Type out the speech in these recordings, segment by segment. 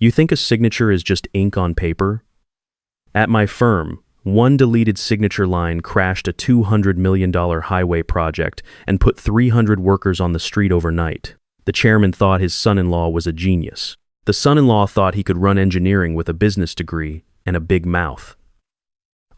You think a signature is just ink on paper? At my firm, one deleted signature line crashed a $200 million highway project and put 300 workers on the street overnight. The chairman thought his son-in-law was a genius. The son-in-law thought he could run engineering with a business degree and a big mouth.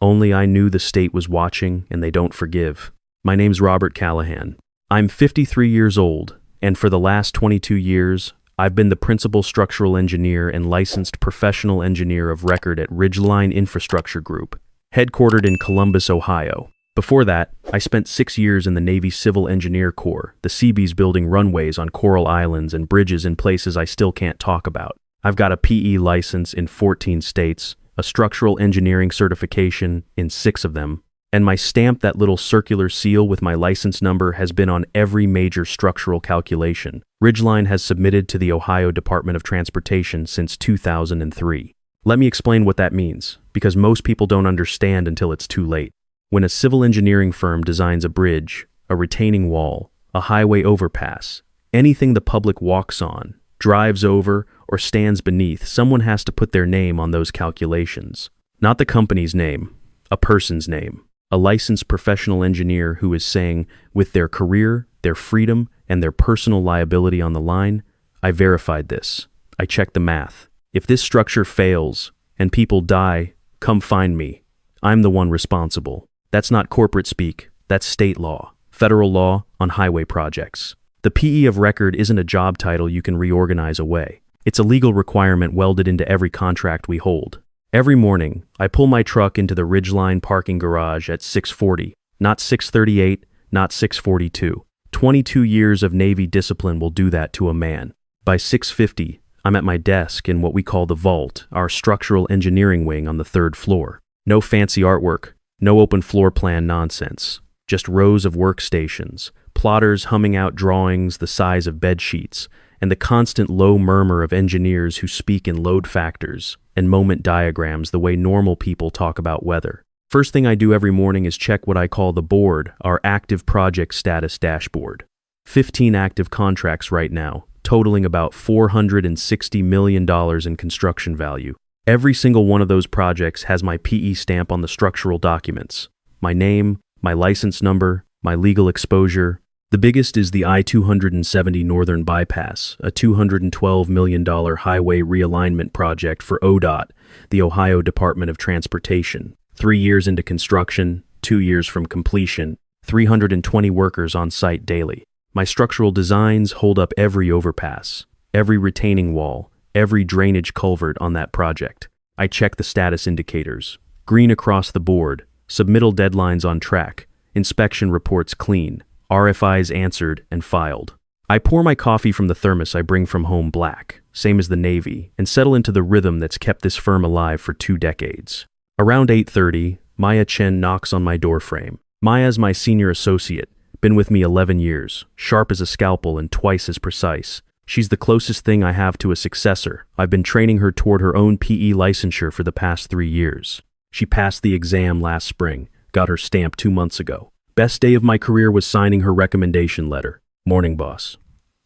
Only I knew the state was watching and they don't forgive. My name's Robert Callahan. I'm 53 years old, and for the last 22 years, I've been the principal structural engineer and licensed professional engineer of record at Ridgeline Infrastructure Group, headquartered in Columbus, Ohio. Before that, I spent 6 years in the Navy Civil Engineer Corps, the Seabees building runways on coral islands and bridges in places I still can't talk about. I've got a PE license in 14 states, a structural engineering certification in 6 of them, and my stamp, that little circular seal with my license number, has been on every major structural calculation Ridgeline has submitted to the Ohio Department of Transportation since 2003. Let me explain what that means, because most people don't understand until it's too late. When a civil engineering firm designs a bridge, a retaining wall, a highway overpass, anything the public walks on, drives over, or stands beneath, someone has to put their name on those calculations. Not the company's name, a person's name. A licensed professional engineer who is saying, with their career, their freedom, and their personal liability on the line, I verified this. I checked the math. If this structure fails and people die, come find me. I'm the one responsible. That's not corporate speak, that's state law, federal law on highway projects. The PE of record isn't a job title you can reorganize away. It's a legal requirement welded into every contract we hold. Every morning, I pull my truck into the Ridgeline parking garage at 6:40, not 6:38, not 6:42. 22 years of Navy discipline will do that to a man. By 6:50, I'm at my desk in what we call the vault, our structural engineering wing on the 3rd floor. No fancy artwork, no open floor plan nonsense, just rows of workstations, plotters humming out drawings the size of bed sheets, and the constant low murmur of engineers who speak in load factors and moment diagrams the way normal people talk about weather. First thing I do every morning is check what I call the board, our active project status dashboard. 15 active contracts right now, totaling about $460 million in construction value. Every single one of those projects has my PE stamp on the structural documents. My name, my license number, my legal exposure. The biggest is the I-270 Northern Bypass, a $212 million highway realignment project for ODOT, the Ohio Department of Transportation. 3 years into construction, 2 years from completion, 320 workers on site daily. My structural designs hold up every overpass, every retaining wall, every drainage culvert on that project. I check the status indicators. Green across the board, submittal deadlines on track, inspection reports clean, RFIs answered and filed. I pour my coffee from the thermos I bring from home black, same as the Navy, and settle into the rhythm that's kept this firm alive for 2 decades. Around 8:30, Maya Chen knocks on my doorframe. Maya's my senior associate, been with me 11 years, sharp as a scalpel and twice as precise. She's the closest thing I have to a successor. I've been training her toward her own PE licensure for the past 3 years. She passed the exam last spring, got her stamp 2 months ago. Best day of my career was signing her recommendation letter. Morning, boss.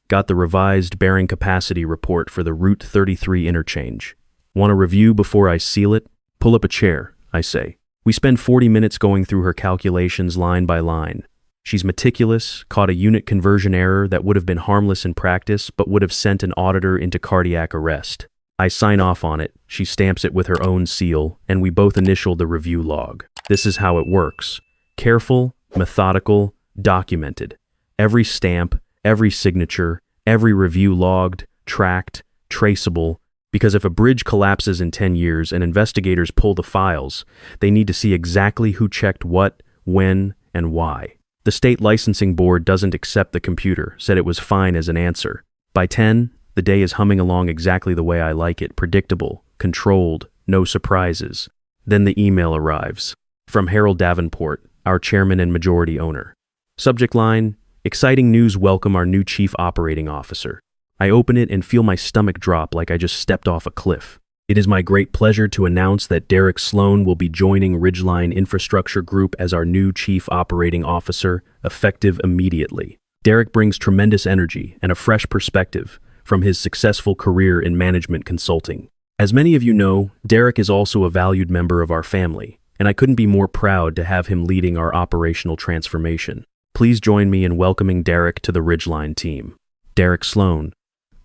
Got the revised bearing capacity report for the Route 33 interchange. Want a review before I seal it? Pull up a chair, I say. We spend 40 minutes going through her calculations line by line. She's meticulous, caught a unit conversion error that would have been harmless in practice but would have sent an auditor into cardiac arrest. I sign off on it, she stamps it with her own seal, and we both initial the review log. This is how it works. Careful, methodical, documented. Every stamp, every signature, every review logged, tracked, traceable, because if a bridge collapses in 10 years and investigators pull the files, they need to see exactly who checked what, when, and why. The state licensing board doesn't accept the computer, said it was fine as an answer. By 10, the day is humming along exactly the way I like it, predictable, controlled, no surprises. Then the email arrives. From Harold Davenport, our chairman and majority owner. Subject line, exciting news, welcome our new chief operating officer. I open it and feel my stomach drop like I just stepped off a cliff. It is my great pleasure to announce that Derek Sloan will be joining Ridgeline Infrastructure Group as our new Chief Operating Officer, effective immediately. Derek brings tremendous energy and a fresh perspective, from his successful career in management consulting. As many of you know, Derek is also a valued member of our family, and I couldn't be more proud to have him leading our operational transformation. Please join me in welcoming Derek to the Ridgeline team. Derek Sloan,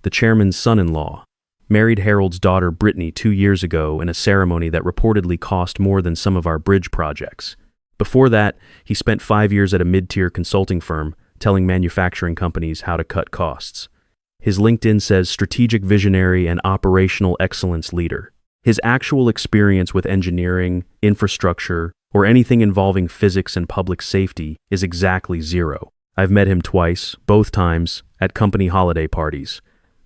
the chairman's son-in-law, married Harold's daughter Brittany 2 years ago in a ceremony that reportedly cost more than some of our bridge projects. Before that, he spent 5 years at a mid-tier consulting firm telling manufacturing companies how to cut costs. His LinkedIn says strategic visionary and operational excellence leader. His actual experience with engineering, infrastructure, or anything involving physics and public safety is exactly zero. I've met him twice, both times, at company holiday parties.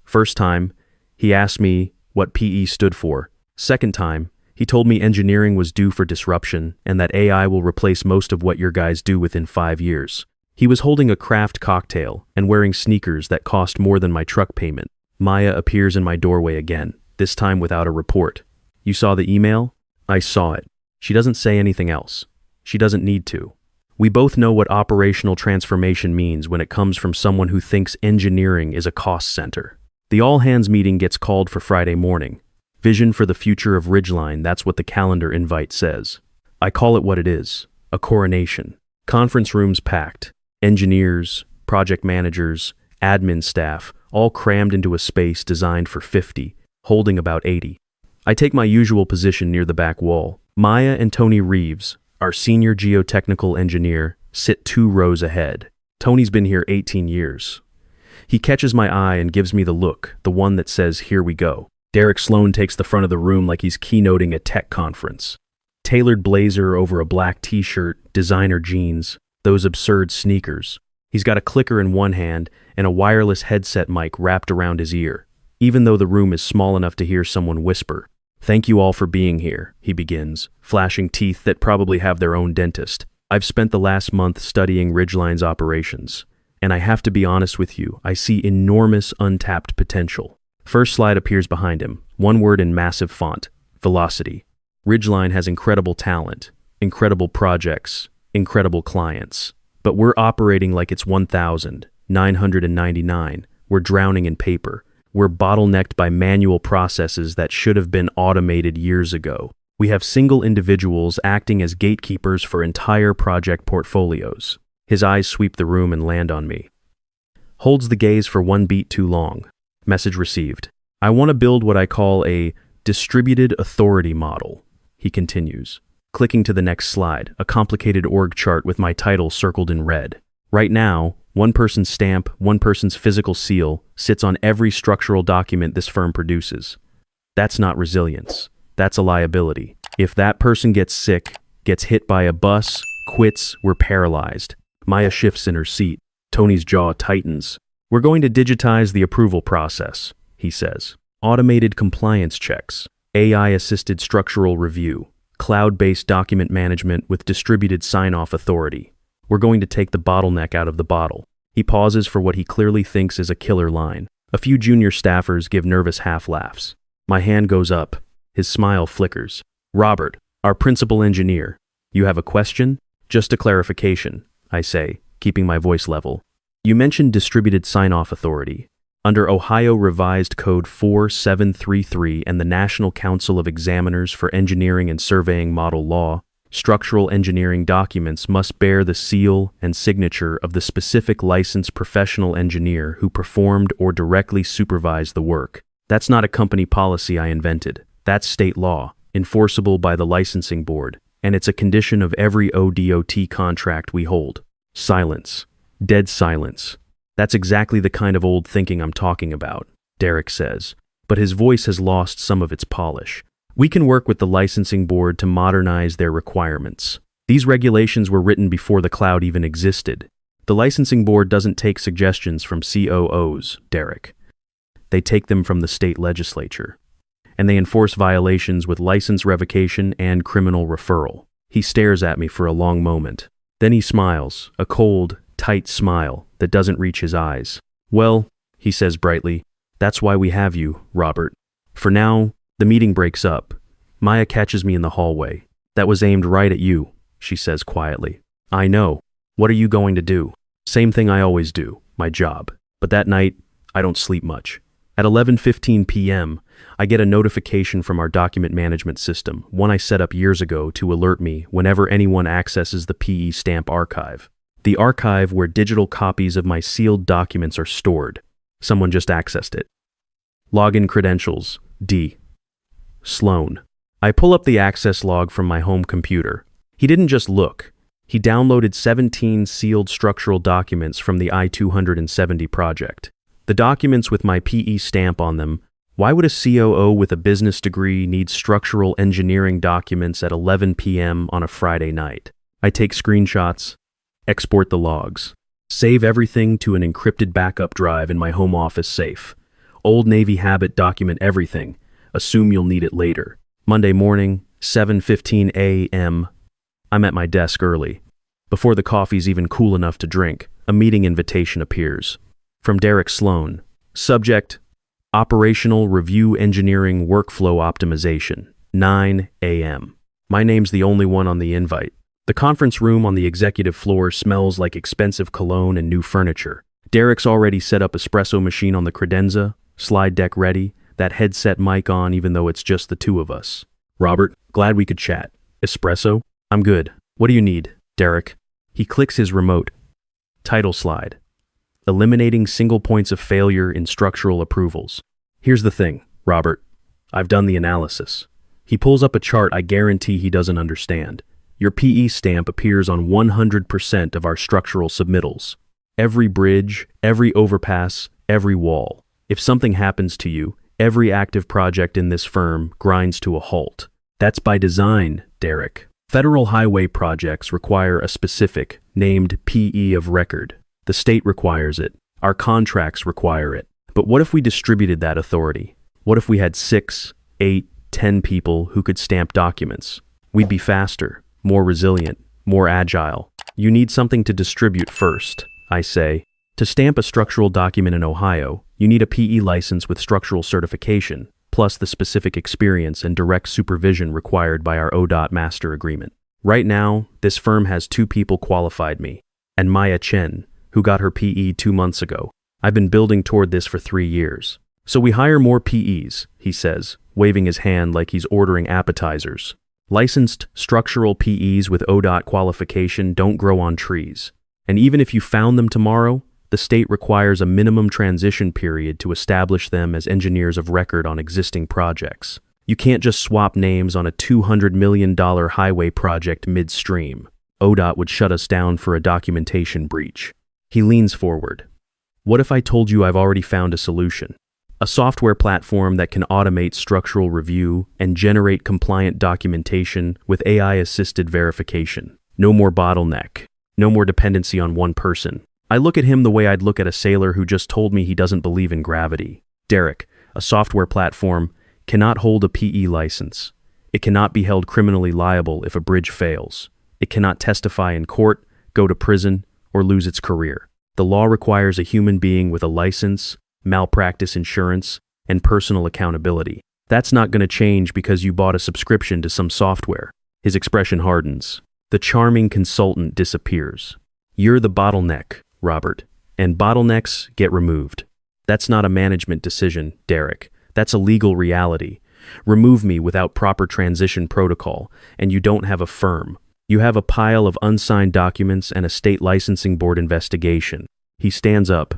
First time, he asked me what PE stood for. Second time, he told me engineering was due for disruption and that AI will replace most of what your guys do within 5 years. He was holding a craft cocktail and wearing sneakers that cost more than my truck payment. Maya appears in my doorway again, this time without a report. You saw the email? I saw it. She doesn't say anything else. She doesn't need to. We both know what operational transformation means when it comes from someone who thinks engineering is a cost center. The all-hands meeting gets called for Friday morning. Vision for the future of Ridgeline, that's what the calendar invite says. I call it what it is, a coronation. Conference rooms packed. Engineers, project managers, admin staff, all crammed into a space designed for 50, holding about 80. I take my usual position near the back wall. Maya and Tony Reeves, our senior geotechnical engineer, sit 2 rows ahead. Tony's been here 18 years. He catches my eye and gives me the look, the one that says, "Here we go." Derek Sloan takes the front of the room like he's keynoting a tech conference. Tailored blazer over a black t-shirt, designer jeans, those absurd sneakers. He's got a clicker in one hand and a wireless headset mic wrapped around his ear, even though the room is small enough to hear someone whisper. "Thank you all for being here," he begins, flashing teeth that probably have their own dentist. "I've spent the last month studying Ridgeline's operations, and I have to be honest with you, I see enormous untapped potential." First slide appears behind him, one word in massive font: velocity. Ridgeline has incredible talent, incredible projects, incredible clients. But we're operating like it's 1,999. We're drowning in paper. We're bottlenecked by manual processes that should have been automated years ago. We have single individuals acting as gatekeepers for entire project portfolios. His eyes sweep the room and land on me. Holds the gaze for one beat too long. Message received. "I want to build what I call a distributed authority model," he continues, clicking to the next slide, a complicated org chart with my title circled in red. Right now, one person's stamp, one person's physical seal, sits on every structural document this firm produces. That's not resilience. That's a liability. If that person gets sick, gets hit by a bus, quits, we're paralyzed. Maya shifts in her seat. Tony's jaw tightens. "We're going to digitize the approval process," he says. "Automated compliance checks, AI-assisted structural review, cloud-based document management with distributed sign-off authority. We're going to take the bottleneck out of the bottle." He pauses for what he clearly thinks is a killer line. A few junior staffers give nervous half-laughs. My hand goes up. His smile flickers. "Robert, our principal engineer, you have a question?" "Just a clarification," I say, keeping my voice level. "You mentioned distributed sign-off authority. Under Ohio Revised Code 4733 and the National Council of Examiners for Engineering and Surveying Model Law, structural engineering documents must bear the seal and signature of the specific licensed professional engineer who performed or directly supervised the work. That's not a company policy I invented. That's state law, enforceable by the licensing board, and it's a condition of every ODOT contract we hold." Silence. Dead silence. "That's exactly the kind of old thinking I'm talking about," Derek says, but his voice has lost some of its polish. "We can work with the licensing board to modernize their requirements. These regulations were written before the cloud even existed. The licensing board doesn't take suggestions from COOs, Derek. They take them from the state legislature. And they enforce violations with license revocation and criminal referral." He stares at me for a long moment. Then he smiles, a cold, tight smile that doesn't reach his eyes. "Well," he says brightly, "that's why we have you, Robert. For now, the meeting breaks up. Maya catches me in the hallway. "That was aimed right at you," she says quietly. "I know. What are you going to do?" "Same thing I always do, my job. But that night, I don't sleep much. At 11:15 p.m., I get a notification from our document management system, one I set up years ago to alert me whenever anyone accesses the PE stamp archive. The archive where digital copies of my sealed documents are stored. Someone just accessed it. Login credentials, D. Sloan. I pull up the access log from my home computer. He didn't just look. He downloaded 17 sealed structural documents from the I-270 project. The documents with my PE stamp on them. Why would a COO with a business degree need structural engineering documents at 11 p.m. on a Friday night? I take screenshots, export the logs, save everything to an encrypted backup drive in my home office safe. Old Navy habit, document everything. Assume you'll need it later. Monday morning, 7:15 a.m. I'm at my desk early. Before the coffee's even cool enough to drink, a meeting invitation appears. From Derek Sloan. Subject: Operational Review Engineering Workflow Optimization, 9 a.m. My name's the only one on the invite. The conference room on the executive floor smells like expensive cologne and new furniture. Derek's already set up espresso machine on the credenza, slide deck ready, that headset mic on even though it's just the two of us. Robert, glad we could chat. Espresso? I'm good. What do you need, Derek? He clicks his remote. Title slide. Eliminating single points of failure in structural approvals. Here's the thing, Robert. I've done the analysis. He pulls up a chart I guarantee he doesn't understand. Your PE stamp appears on 100% of our structural submittals. Every bridge, every overpass, every wall. If something happens to you, every active project in this firm grinds to a halt. That's by design, Derek. Federal highway projects require a specific, named PE of record. The state requires it. Our contracts require it. But what if we distributed that authority? What if we had 6, 8, 10 people who could stamp documents? We'd be faster, more resilient, more agile. You need something to distribute first, I say. To stamp a structural document in Ohio, you need a PE license with structural certification, plus the specific experience and direct supervision required by our ODOT master agreement. Right now, this firm has 2 people qualified me, and Maya Chen, who got her PE 2 months ago. I've been building toward this for 3 years. So we hire more PEs, he says, waving his hand like he's ordering appetizers. Licensed structural PEs with ODOT qualification don't grow on trees. And even if you found them tomorrow, the state requires a minimum transition period to establish them as engineers of record on existing projects. You can't just swap names on a $200 million highway project midstream. ODOT would shut us down for a documentation breach. He leans forward. What if I told you I've already found a solution? A software platform that can automate structural review and generate compliant documentation with AI-assisted verification. No more bottleneck. No more dependency on one person. I look at him the way I'd look at a sailor who just told me he doesn't believe in gravity. Derek, a software platform, cannot hold a PE license. It cannot be held criminally liable if a bridge fails. It cannot testify in court, go to prison, or lose its career. The law requires a human being with a license, malpractice insurance, and personal accountability. That's not going to change because you bought a subscription to some software. His expression hardens. The charming consultant disappears. You're the bottleneck, Robert, and bottlenecks get removed. That's not a management decision, Derek. That's a legal reality. Remove me without proper transition protocol, and you don't have a firm. You have a pile of unsigned documents and a state licensing board investigation. He stands up,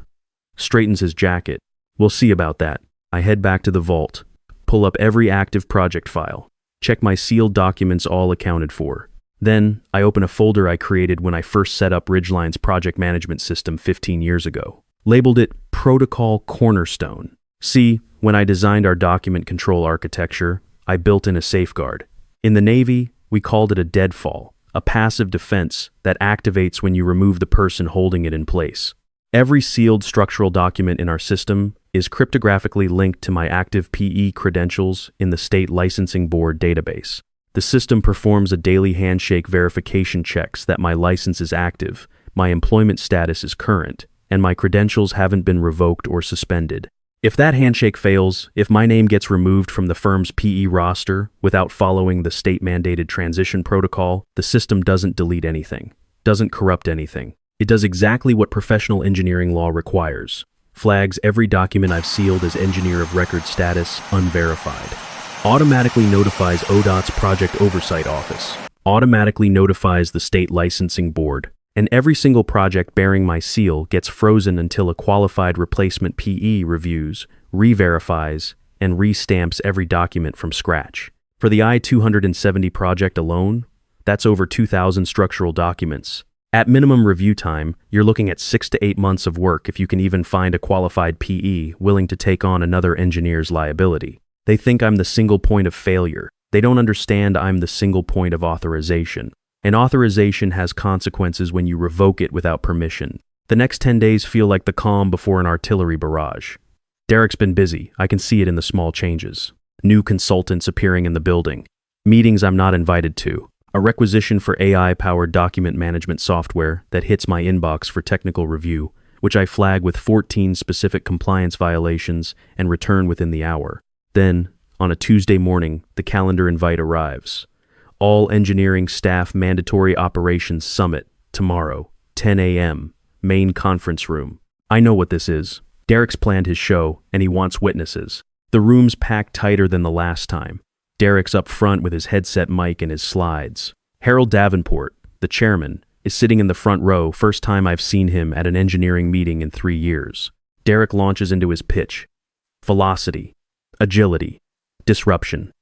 straightens his jacket. We'll see about that. I head back to the vault, pull up every active project file, check my sealed documents all accounted for. Then, I open a folder I created when I first set up Ridgeline's project management system 15 years ago. Labeled it Protocol Cornerstone. See, when I designed our document control architecture, I built in a safeguard. In the Navy, we called it a deadfall, a passive defense that activates when you remove the person holding it in place. Every sealed structural document in our system is cryptographically linked to my active PE credentials in the state licensing board database. The system performs a daily handshake verification checks that my license is active, my employment status is current, and my credentials haven't been revoked or suspended. If that handshake fails, if my name gets removed from the firm's PE roster without following the state-mandated transition protocol, the system doesn't delete anything, doesn't corrupt anything. It does exactly what professional engineering law requires. Flags every document I've sealed as engineer of record status unverified. Automatically notifies ODOT's Project Oversight Office. Automatically notifies the State Licensing Board. And every single project bearing my seal gets frozen until a qualified replacement PE reviews, re-verifies, and re-stamps every document from scratch. For the I-270 project alone, that's over 2,000 structural documents. At minimum review time, you're looking at 6 to 8 months of work if you can even find a qualified PE willing to take on another engineer's liability. They think I'm the single point of failure. They don't understand I'm the single point of authorization. And authorization has consequences when you revoke it without permission. The next 10 days feel like the calm before an artillery barrage. Derek's been busy. I can see it in the small changes. New consultants appearing in the building. Meetings I'm not invited to. A requisition for AI-powered document management software that hits my inbox for technical review, which I flag with 14 specific compliance violations and return within the hour. Then, on a Tuesday morning, the calendar invite arrives. All engineering staff mandatory operations summit, tomorrow, 10 a.m., main conference room. I know what this is. Derek's planned his show, and he wants witnesses. The room's packed tighter than the last time. Derek's up front with his headset mic and his slides. Harold Davenport, the chairman, is sitting in the front row, first time I've seen him at an engineering meeting in 3 years. Derek launches into his pitch. Velocity, agility, disruption.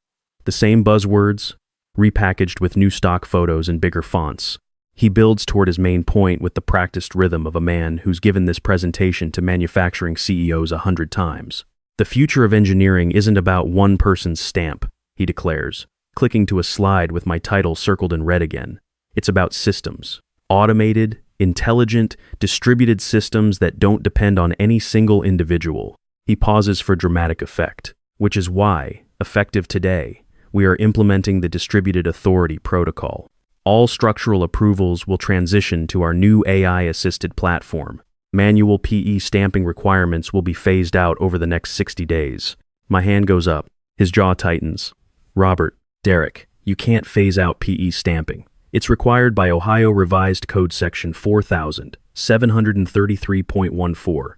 The same buzzwords, repackaged with new stock photos and bigger fonts. He builds toward his main point with the practiced rhythm of a man who's given this presentation to manufacturing CEOs 100 times. The future of engineering isn't about one person's stamp, he declares, clicking to a slide with my title circled in red again. It's about systems. Automated, intelligent, distributed systems that don't depend on any single individual. He pauses for dramatic effect, which is why, effective today, we are implementing the Distributed Authority Protocol. All structural approvals will transition to our new AI-assisted platform. Manual PE stamping requirements will be phased out over the next 60 days. My hand goes up. His jaw tightens. Robert, Derek, you can't phase out PE stamping. It's required by Ohio Revised Code Section 4733.14.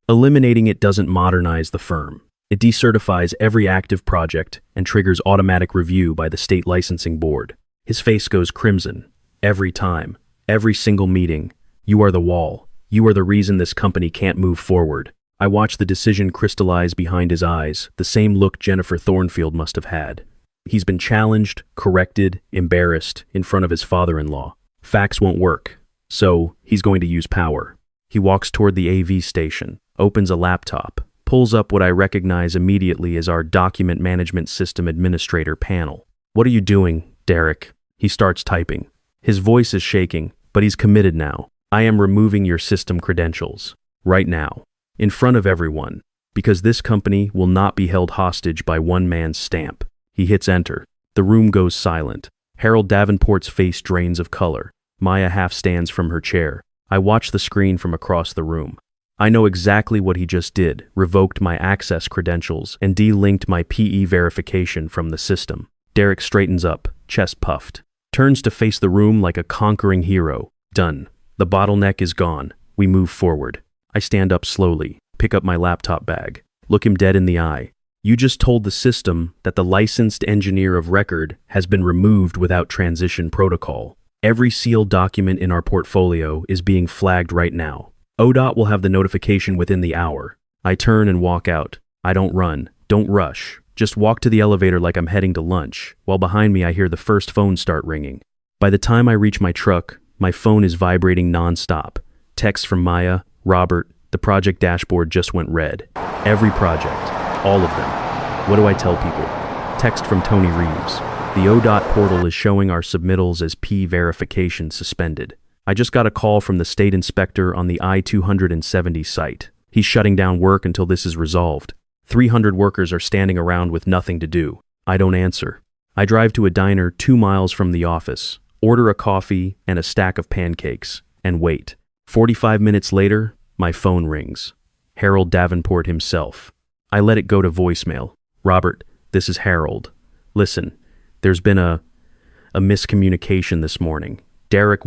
Eliminating it doesn't modernize the firm. It decertifies every active project and triggers automatic review by the State Licensing Board. His face goes crimson. Every time. Every single meeting. You are the wall. You are the reason this company can't move forward. I watch the decision crystallize behind his eyes, the same look Jennifer Thornfield must have had. He's been challenged, corrected, embarrassed in front of his father-in-law. Facts won't work, so he's going to use power. He walks toward the AV station, opens a laptop, pulls up what I recognize immediately as our Document Management System Administrator panel. What are you doing, Derek? He starts typing. His voice is shaking, but he's committed now. I am removing your system credentials. Right now. In front of everyone. Because this company will not be held hostage by one man's stamp. He hits enter. The room goes silent. Harold Davenport's face drains of color. Maya half stands from her chair. I watch the screen from across the room. I know exactly what he just did, revoked my access credentials, and de-linked my PE verification from the system. Derek straightens up, chest puffed. Turns to face the room like a conquering hero. Done. The bottleneck is gone. We move forward. I stand up slowly, pick up my laptop bag, look him dead in the eye. You just told the system that the licensed engineer of record has been removed without transition protocol. Every sealed document in our portfolio is being flagged right now. ODOT will have the notification within the hour. I turn and walk out. I don't run. Don't rush. Just walk to the elevator like I'm heading to lunch, while behind me I hear the first phone start ringing. By the time I reach my truck, my phone is vibrating non-stop. Texts from Maya, Robert, the project dashboard just went red. Every project. All of them. What do I tell people? Text from Tony Reeves. The ODOT portal is showing our submittals as P verification suspended. I just got a call from the state inspector on the I-270 site. He's shutting down work until this is resolved. 300 workers are standing around with nothing to do. I don't answer. I drive to a diner 2 miles from the office, order a coffee and a stack of pancakes, and wait. 45 minutes later, my phone rings. Harold Davenport himself. I let it go to voicemail. Robert, this is Harold. Listen, there's been a miscommunication this morning. Derek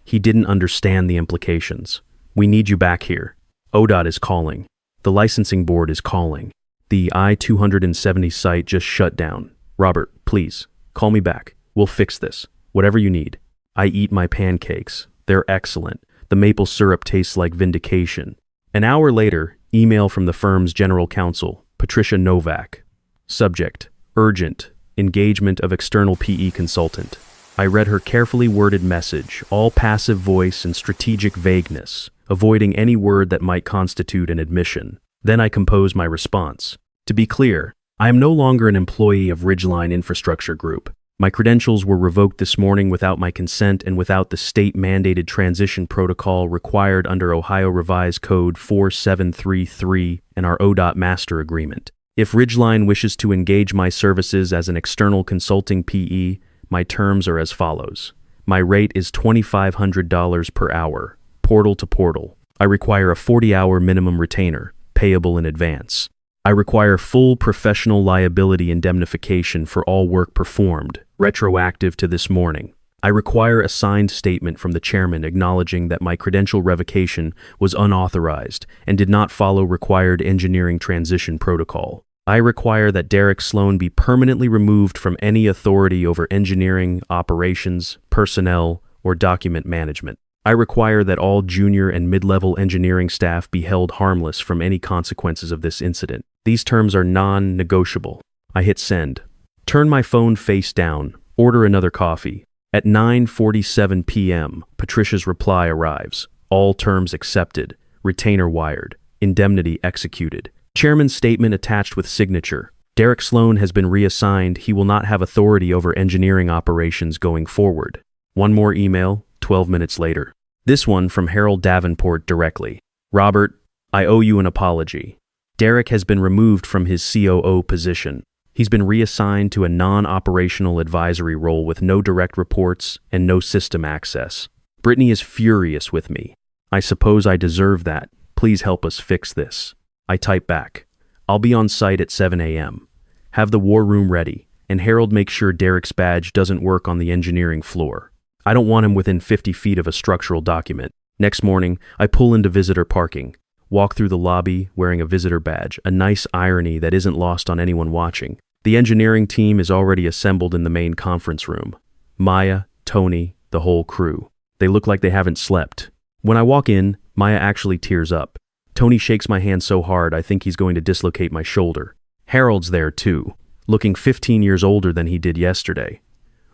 he didn't understand the implications. We need you back here. ODOT is calling. The licensing board is calling. The I-270 site just shut down. Robert, please, call me back. We'll fix this. Whatever you need. I eat my pancakes. They're excellent. The maple syrup tastes like vindication. An hour later, email from the firm's general counsel, Patricia Novak. Subject, urgent, engagement of external PE consultant. I read her carefully worded message, all passive voice and strategic vagueness, avoiding any word that might constitute an admission. Then I composed my response. To be clear, I am no longer an employee of Ridgeline Infrastructure Group. My credentials were revoked this morning without my consent and without the state-mandated transition protocol required under Ohio Revised Code 4733 and our ODOT Master Agreement. If Ridgeline wishes to engage my services as an external consulting PE, my terms are as follows. My rate is $2,500 per hour, portal to portal. I require a 40-hour minimum retainer, payable in advance. I require full professional liability indemnification for all work performed, retroactive to this morning. I require a signed statement from the chairman acknowledging that my credential revocation was unauthorized and did not follow required engineering transition protocol. I require that Derek Sloan be permanently removed from any authority over engineering, operations, personnel, or document management. I require that all junior and mid-level engineering staff be held harmless from any consequences of this incident. These terms are non-negotiable. I hit send. Turn my phone face down. Order another coffee. At 9:47 p.m., Patricia's reply arrives. All terms accepted. Retainer wired. Indemnity executed. Chairman's statement attached with signature. Derek Sloan has been reassigned. He will not have authority over engineering operations going forward. One more email, 12 minutes later. This one from Harold Davenport directly. Robert, I owe you an apology. Derek has been removed from his COO position. He's been reassigned to a non-operational advisory role with no direct reports and no system access. Brittany is furious with me. I suppose I deserve that. Please help us fix this. I type back. I'll be on site at 7 a.m. Have the war room ready, and Harold make sure Derek's badge doesn't work on the engineering floor. I don't want him within 50 feet of a structural document. Next morning, I pull into visitor parking. Walk through the lobby wearing a visitor badge, a nice irony that isn't lost on anyone watching. The engineering team is already assembled in the main conference room. Maya, Tony, the whole crew. They look like they haven't slept. When I walk in, Maya actually tears up. Tony shakes my hand so hard I think he's going to dislocate my shoulder. Harold's there too, looking 15 years older than he did yesterday.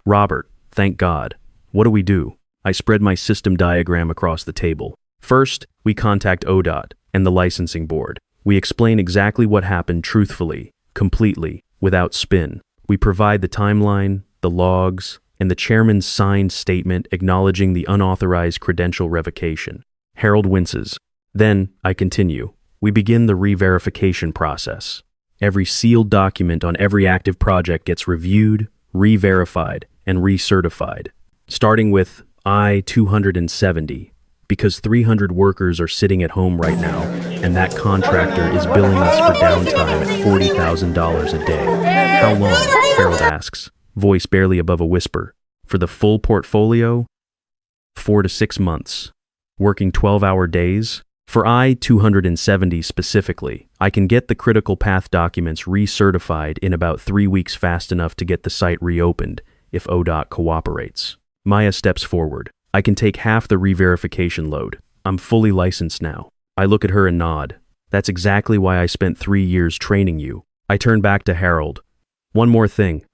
Robert, thank God. What do we do? I spread my system diagram across the table. First, we contact ODOT and the licensing board. We explain exactly what happened truthfully, completely, without spin. We provide the timeline, the logs, and the chairman's signed statement acknowledging the unauthorized credential revocation. Harold winces. Then, I continue. We begin the re-verification process. Every sealed document on every active project gets reviewed, re-verified, and recertified. Starting with I-270, because 300 workers are sitting at home right now, and that contractor is billing us for downtime at $40,000 a day. How long? Harold asks, voice barely above a whisper. For the full portfolio? 4 to 6 months. Working 12-hour days? For I-270 specifically, I can get the critical path documents recertified in about 3 weeks fast enough to get the site reopened, if ODOT cooperates. Maya steps forward. I can take half the re-verification load. I'm fully licensed now. I look at her and nod. That's exactly why I spent 3 years training you. I turn back to Harold. One more thing.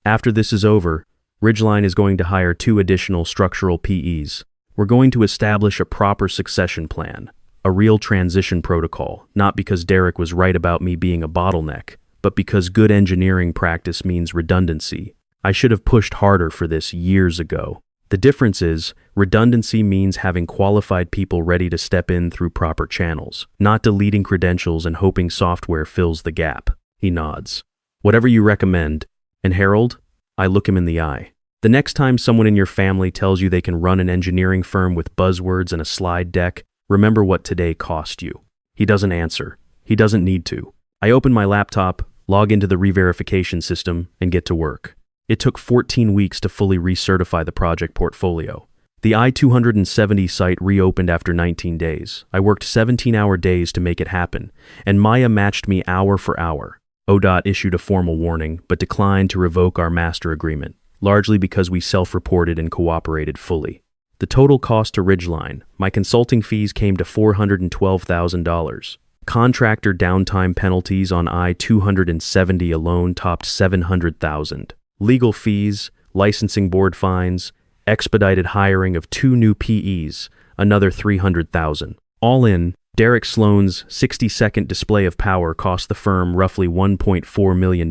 After this is over, Ridgeline is going to hire 2 additional structural PEs. We're going to establish a proper succession plan. A real transition protocol, not because Derek was right about me being a bottleneck, but because good engineering practice means redundancy. I should have pushed harder for this years ago. The difference is, redundancy means having qualified people ready to step in through proper channels, not deleting credentials and hoping software fills the gap. He nods. Whatever you recommend. And Harold? I look him in the eye. The next time someone in your family tells you they can run an engineering firm with buzzwords and a slide deck, remember what today cost you. He doesn't answer. He doesn't need to. I open my laptop, log into the re-verification system, and get to work. It took 14 weeks to fully recertify the project portfolio. The I-270 site reopened after 19 days. I worked 17-hour days to make it happen, and Maya matched me hour for hour. ODOT issued a formal warning, but declined to revoke our master agreement, largely because we self-reported and cooperated fully. The total cost to Ridgeline, my consulting fees came to $412,000. Contractor downtime penalties on I-270 alone topped $700,000. Legal fees, licensing board fines, expedited hiring of 2 new PEs, another $300,000. All in, Derek Sloan's 60-second display of power cost the firm roughly $1.4 million.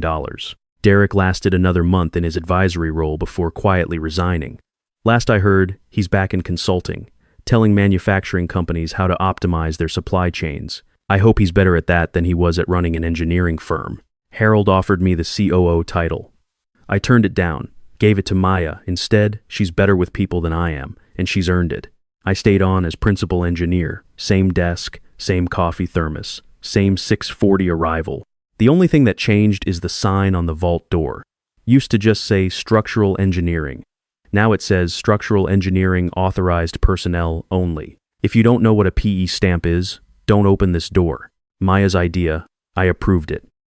Derek lasted another month in his advisory role before quietly resigning. Last I heard, he's back in consulting, telling manufacturing companies how to optimize their supply chains. I hope he's better at that than he was at running an engineering firm. Harold offered me the COO title. I turned it down, gave it to Maya. Instead, she's better with people than I am, and she's earned it. I stayed on as principal engineer, same desk, same coffee thermos, same 6:40 arrival. The only thing that changed is the sign on the vault door. Used to just say structural engineering. Now it says structural engineering authorized personnel only. If you don't know what a PE stamp is, don't open this door. Maya's idea, I approved it.